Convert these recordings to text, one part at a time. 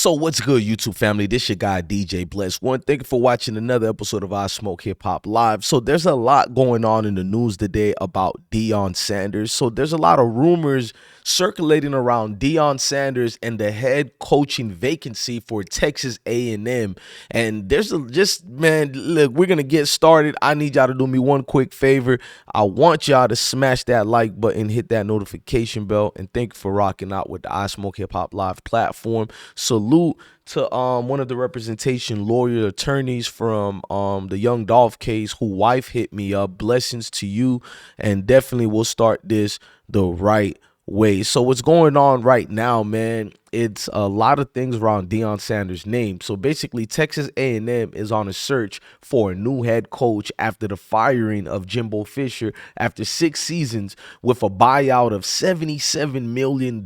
So what's good, YouTube family? This your guy DJ Bless One. Thank you for watching another episode of I Smoke Hip Hop Live. So there's a lot going on in the news today about Deion Sanders. So there's a lot of rumors circulating around Deion Sanders and the head coaching vacancy for Texas A&M. And there's man, look, we're gonna get started. I need y'all to do me one quick favor. I want y'all to smash that like button, hit that notification bell, and thank you for rocking out with the I Smoke Hip Hop Live platform. Salute to one of the representation lawyer attorneys from the Young Dolph case, who wife hit me up. Blessings to you, and definitely we'll start this the right way. So what's going on right now, man? It's a lot of things around Deion Sanders' name. So basically, Texas A&M is on a search for a new head coach after the firing of Jimbo Fisher after 6 seasons with a buyout of $77 million.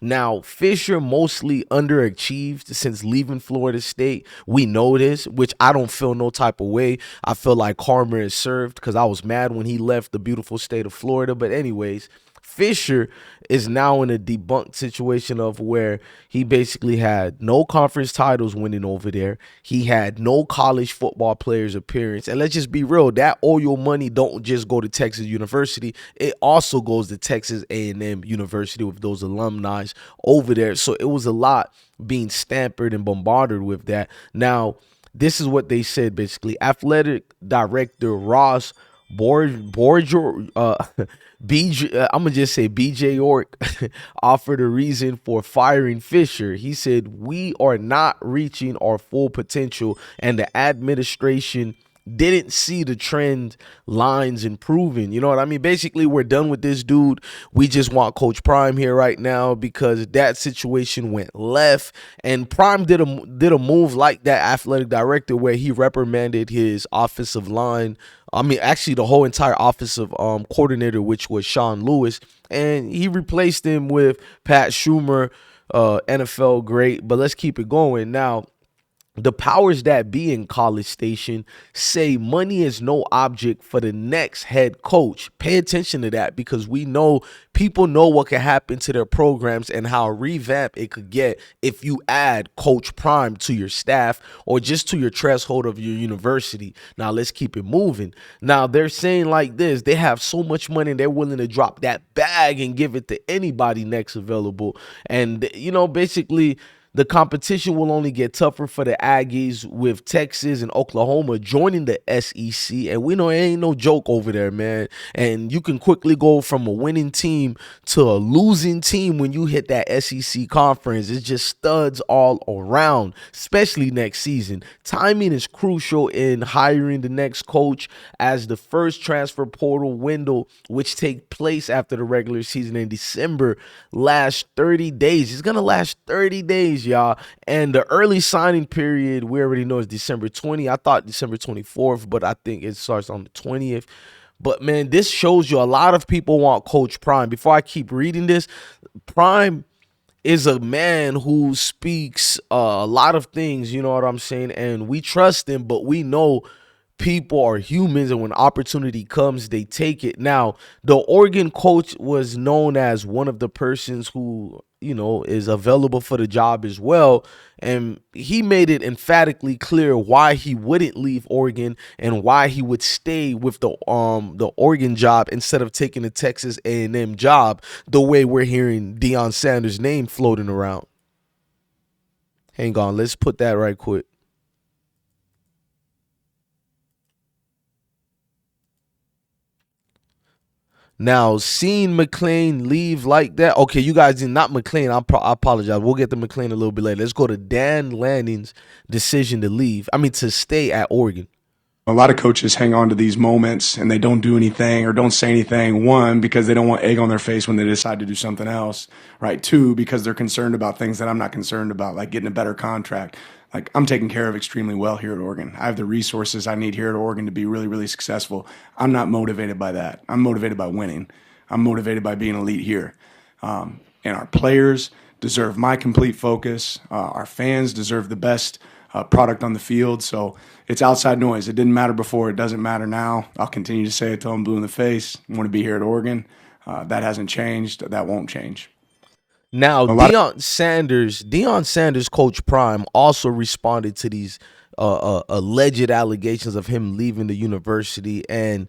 Now, Fisher mostly underachieved since leaving Florida State. We know this, which I don't feel no type of way. I feel like karma is served because I was mad when he left the beautiful state of Florida. But anyways, Fisher is now in a debunked situation of where he basically had no conference titles winning over there. He had no college football players appearance. And let's just be real, that oil money don't just go to Texas University. It also goes to Texas A&M University with those alumni over there. So it was a lot being stampered and bombarded with that. Now, this is what they said basically. Athletic director Ross I'm gonna just say BJ York offered a reason for firing Fisher. He said, "We are not reaching our full potential, and the administration didn't see the trend lines improving." You know what I mean? Basically, we're done with this dude. We just want Coach Prime here right now because that situation went left. And Prime did a move like that athletic director where he reprimanded his offensive line. I mean, actually, the whole entire offensive coordinator, which was Sean Lewis, and he replaced him with Pat Schumer, NFL great. But let's keep it going now. The powers that be in College Station say money is no object for the next head coach. Pay attention to that, because we know people know what can happen to their programs and how revamped it could get if you add Coach Prime to your staff or just to your threshold of your university. Now, let's keep it moving. Now, they're saying like this: they have so much money, they're willing to drop that bag and give it to anybody next available. And, you know, basically, the competition will only get tougher for the Aggies, with Texas and Oklahoma joining the SEC. And we know it ain't no joke over there, man. And you can quickly go from a winning team to a losing team when you hit that SEC conference. It's just studs all around, especially next season. Timing is crucial in hiring the next coach, as the first transfer portal window, which takes place after the regular season in December, lasts 30 days. It's going to last 30 days, y'all. And the early signing period, we already know, is December 20. I thought December 24th, but I think it starts on the 20th. But man, this shows you a lot of people want Coach Prime. Before I keep reading this, Prime is a man who speaks a lot of things, you know what I'm saying? And we trust him, but we know people are humans, and when opportunity comes, they take it. Now, the Oregon coach was known as one of the persons who, you know, is available for the job as well, and he made it emphatically clear why he wouldn't leave Oregon and why he would stay with the Oregon job instead of taking the Texas A&M job, the way we're hearing Deion Sanders' name floating around. Hang on, let's put that right quick. Now, seeing McClain leave like that. Okay, you guys did not McClain. I apologize. We'll get to McClain a little bit later. Let's go to Dan Lanning's decision to leave. I mean, to stay at Oregon. A lot of coaches hang on to these moments and they don't do anything or don't say anything. One, because they don't want egg on their face when they decide to do something else, right? Two, because they're concerned about things that I'm not concerned about, like getting a better contract. Like, I'm taken care of extremely well here at Oregon. I have the resources I need here at Oregon to be really, really successful. I'm not motivated by that. I'm motivated by winning. I'm motivated by being elite here. And our players deserve my complete focus. Our fans deserve the best product on the field. So it's outside noise. It didn't matter before. It doesn't matter now. I'll continue to say it till I'm blue in the face. I want to be here at Oregon. That hasn't changed. That won't change. Now, A lot of Deion Sanders, Coach Prime, also responded to these alleged allegations of him leaving the university, and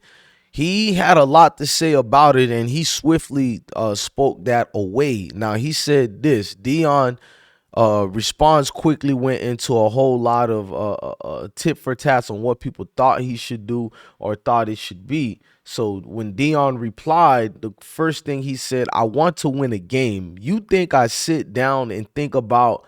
he had a lot to say about it, and he swiftly spoke that away. Now, he said this: Deion response quickly went into a whole lot of tit for tats on what people thought he should do or thought it should be. So when Dion replied, the first thing he said, "I want to win a game. You think I sit down and think about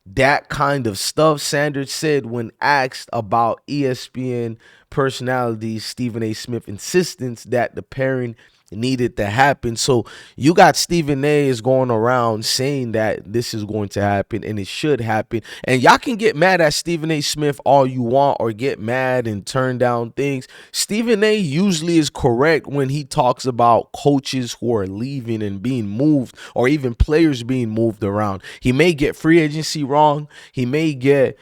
that kind of stuff?" Sanders said when asked about ESPN personality Stephen A. Smith's insistence that the pairing needed to happen. So you got Stephen A. is going around saying that this is going to happen and it should happen. And y'all can get mad at Stephen A. Smith all you want or get mad and turn down things. Stephen A. usually is correct when he talks about coaches who are leaving and being moved, or even players being moved around. He may get free agency wrong. He may get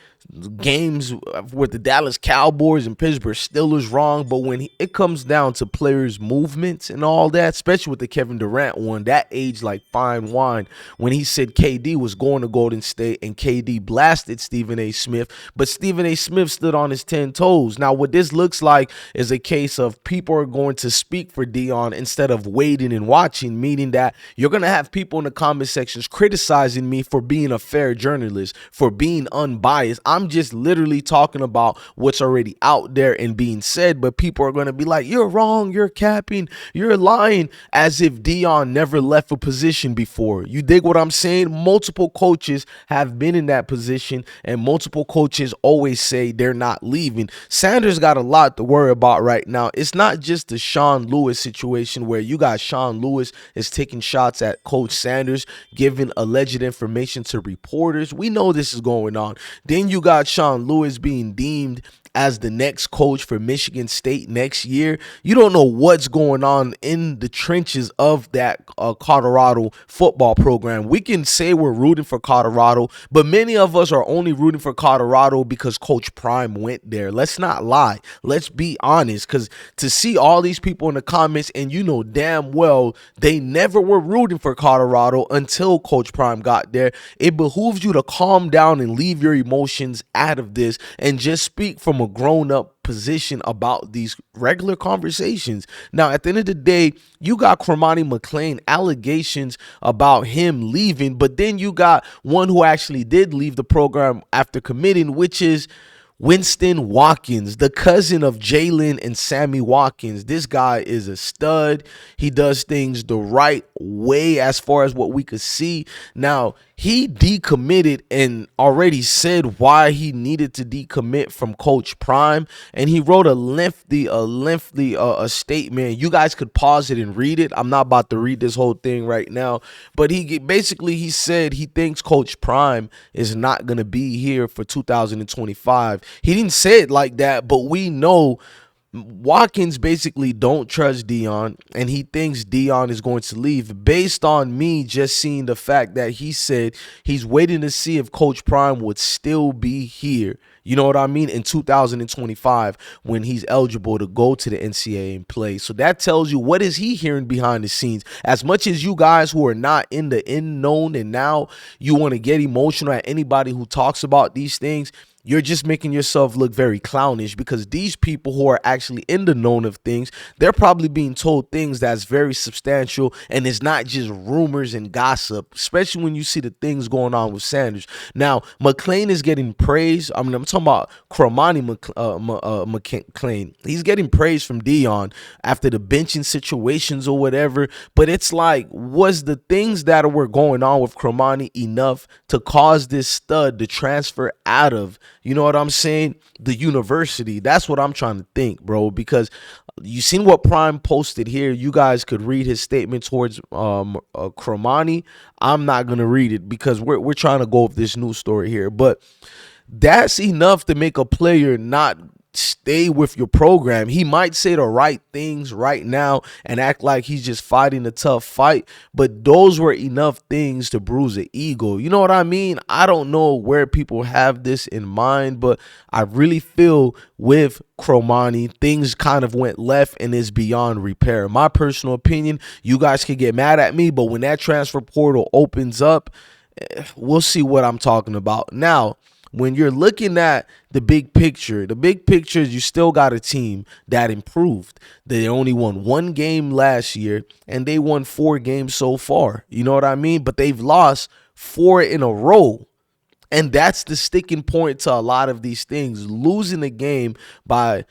games with the Dallas Cowboys and Pittsburgh Steelers wrong, but when it comes down to players' movements and all that, especially with the Kevin Durant one, that aged like fine wine when he said KD was going to Golden State and KD blasted Stephen A. Smith, but Stephen A. Smith stood on his 10 toes. Now, what this looks like is a case of people are going to speak for Deion instead of waiting and watching, meaning that you're going to have people in the comment sections criticizing me for being a fair journalist, for being unbiased. I'm just literally talking about what's already out there and being said, but people are going to be like, "You're wrong, you're capping, you're lying," as if Deion never left a position before. You dig what I'm saying? Multiple coaches have been in that position, and multiple coaches always say they're not leaving. Sanders got a lot to worry about right now. It's not just the Sean Lewis situation where you got Sean Lewis is taking shots at Coach Sanders, giving alleged information to reporters. We know this is going on. Then you got Sean Lewis being deemed as the next coach for Michigan State next year. You don't know what's going on in the trenches of that Colorado football program. We can say we're rooting for Colorado, but many of us are only rooting for Colorado because Coach Prime went there. Let's not lie. Let's be honest, because to see all these people in the comments, and you know damn well they never were rooting for Colorado until Coach Prime got there, it behooves you to calm down and leave your emotions out of this and just speak from a grown-up position about these regular conversations. Now, at the end of the day, you got Cromani McClain allegations about him leaving, but then you got one who actually did leave the program after committing, which is Winston Watkins, the cousin of Jalen and Sammy Watkins. This guy is a stud. He does things the right way as far as what we could see. Now, he decommitted and already said why he needed to decommit from Coach Prime, and he wrote a lengthy statement. You guys could pause it and read it. I'm not about to read this whole thing right now, but he said he thinks Coach Prime is not going to be here for 2025. He didn't say it like that, but we know Watkins basically don't trust Deion, and he thinks Deion is going to leave based on me just seeing the fact that he said he's waiting to see if Coach Prime would still be here. You know what I mean? In 2025, when he's eligible to go to the NCAA and play. So that tells you what is he hearing behind the scenes. As much as you guys who are not in the in known and now you want to get emotional at anybody who talks about these things, you're just making yourself look very clownish, because these people who are actually in the known of things, they're probably being told things that's very substantial, and it's not just rumors and gossip, especially when you see the things going on with Sanders. Now, McClain is getting praise. I mean, I'm talking about Cromani McClain. He's getting praise from Deion after the benching situations or whatever, but it's like, was the things that were going on with Cromani enough to cause this stud to transfer out of, you know what I'm saying, the university? That's what I'm trying to think, bro, because you seen what Prime posted here. You guys could read his statement towards Cromani. I'm not going to read it because we're trying to go with this news story here, but that's enough to make a player not stay with your program. He might say the right things right now and act like he's just fighting a tough fight, but those were enough things to bruise an ego. You know what I mean? I don't know where people have this in mind, but I really feel with Cromani, things kind of went left and is beyond repair. My personal opinion, you guys can get mad at me, but when that transfer portal opens up, we'll see what I'm talking about. Now, when you're looking at the big picture is you still got a team that improved. They only won one game last year and they won 4 games so far. You know what I mean? But they've lost 4 in a row. And that's the sticking point to a lot of these things. Losing a game by,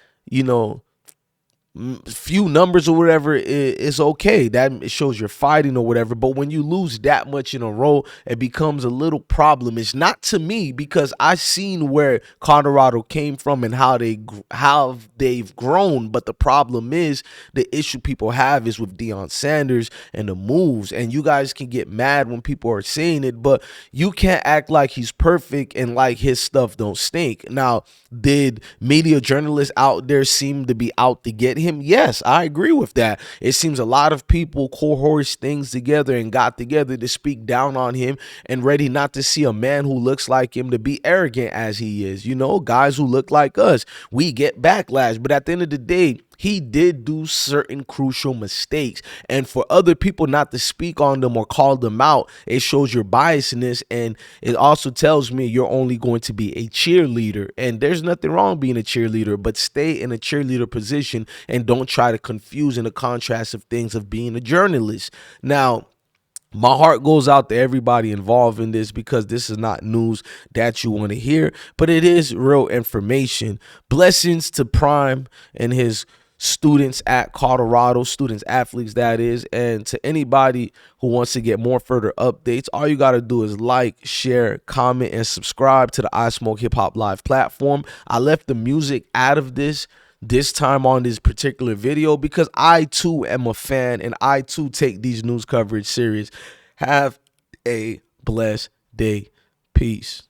few numbers or whatever is okay. That shows you're fighting or whatever. But when you lose that much in a row, it becomes a little problem. It's not to me, because I've seen where Colorado came from and how they've grown. But the problem is, the issue people have is with Deion Sanders and the moves. And you guys can get mad when people are saying it, but you can't act like he's perfect and like his stuff don't stink. Now, did media journalists out there seem to be out to get him? Yes, I agree with that. It seems a lot of people coerced things together and got together to speak down on him and ready not to see a man who looks like him to be arrogant as he is. Guys who look like us, we get backlash. But at the end of the day, he did do certain crucial mistakes. And for other people not to speak on them or call them out, it shows your biasness. And it also tells me you're only going to be a cheerleader. And there's nothing wrong being a cheerleader, but stay in a cheerleader position and don't try to confuse in the contrast of things of being a journalist. Now, my heart goes out to everybody involved in this, because this is not news that you want to hear, but it is real information. Blessings to Prime and his students at Colorado, students, athletes, that is. And to anybody who wants to get more further updates, all you got to do is like, share, comment, and subscribe to the I Smoke Hip Hop Live platform. I left the music out of this time on this particular video because I too am a fan and I too take these news coverage serious. Have a blessed day. Peace.